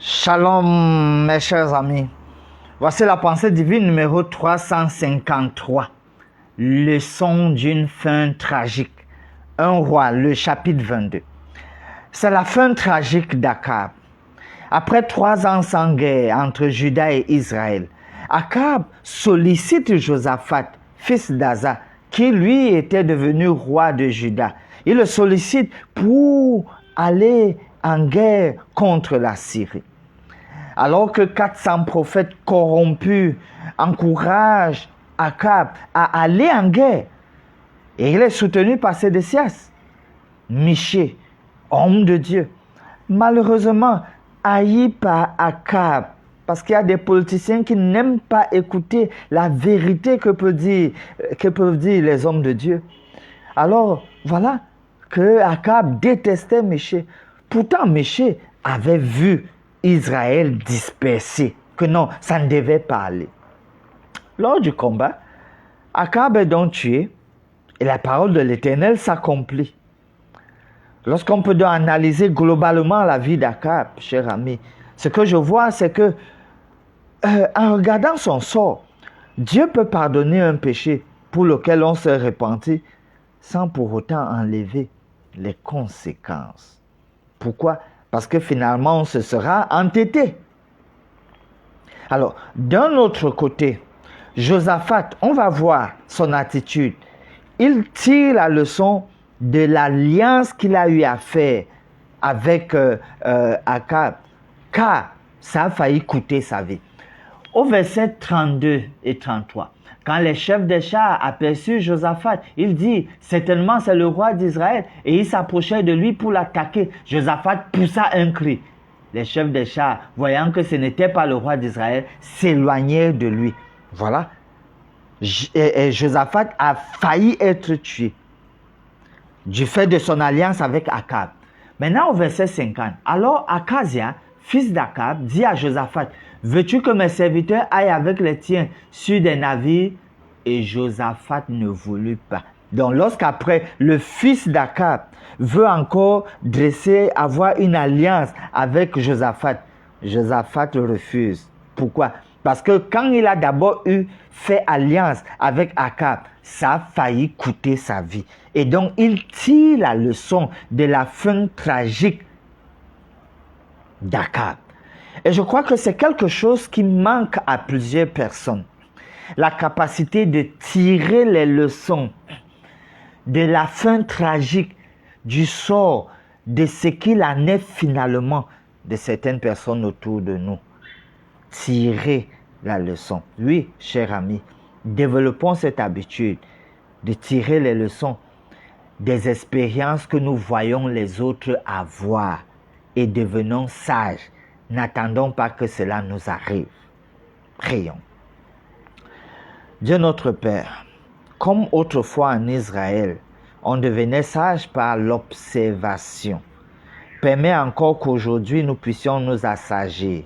Shalom mes chers amis, voici la pensée divine numéro 353, leçon d'une fin tragique, 1 roi, le chapitre 22. C'est la fin tragique d'Akab. Après 3 ans sans guerre entre Juda et Israël, Akab sollicite Josaphat, fils d'Asa, qui lui était devenu roi de Juda. Il le sollicite pour aller en guerre contre la Syrie. Alors que 400 prophètes corrompus encouragent Akab à aller en guerre, et il est soutenu par Sédécias, Michée, homme de Dieu, malheureusement haï par Akab, parce qu'il y a des politiciens qui n'aiment pas écouter la vérité que peuvent dire les hommes de Dieu. Alors, voilà que Akab détestait Michée. Pourtant, Michée avait vu Israël dispersé, que non, ça ne devait pas aller. Lors du combat, Akab est donc tué et la parole de l'Éternel s'accomplit. Lorsqu'on peut donc analyser globalement la vie d'Akab, cher ami, ce que je vois, c'est que en regardant son sort, Dieu peut pardonner un péché pour lequel on s'est repenti sans pour autant enlever les conséquences. Pourquoi? Parce que finalement, on se sera entêté. Alors, d'un autre côté, Josaphat, on va voir son attitude. Il tire la leçon de l'alliance qu'il a eu à faire avec Akab, car ça a failli coûter sa vie. Au verset 32 et 33, quand les chefs des chars aperçurent Josaphat, il dit, certainement c'est le roi d'Israël, et il s'approchait de lui pour l'attaquer. Josaphat poussa un cri. Les chefs des chars, voyant que ce n'était pas le roi d'Israël, s'éloignèrent de lui. Voilà. Et Josaphat a failli être tué du fait de son alliance avec Akab. Maintenant au verset 50, alors Akazia, fils d'Akab, dit à Josaphat, veux-tu que mes serviteurs aillent avec les tiens sur des navires? Et Josaphat ne voulut pas. Donc lorsqu'après le fils d'Akab veut encore avoir une alliance avec Josaphat, Josaphat refuse. Pourquoi? Parce que quand il a d'abord fait alliance avec Akab, ça a failli coûter sa vie. Et donc il tire la leçon de la fin tragique d'Akab. Et je crois que c'est quelque chose qui manque à plusieurs personnes. La capacité de tirer les leçons de la fin tragique, du sort, de ce qu'il en est finalement de certaines personnes autour de nous. Tirer la leçon. Oui, chers amis, développons cette habitude de tirer les leçons des expériences que nous voyons les autres avoir et devenons sages. N'attendons pas que cela nous arrive. Prions. Dieu notre Père, comme autrefois en Israël, on devenait sage par l'observation. Permets encore qu'aujourd'hui nous puissions nous assagir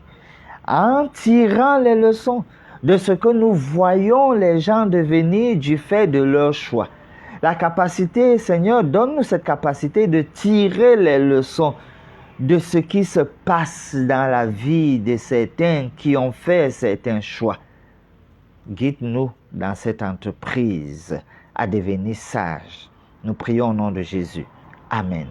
en tirant les leçons de ce que nous voyons les gens devenir du fait de leur choix. La capacité, Seigneur, donne-nous cette capacité de tirer les leçons de ce qui se passe dans la vie de certains qui ont fait certains choix. Guide-nous dans cette entreprise à devenir sages. Nous prions au nom de Jésus. Amen.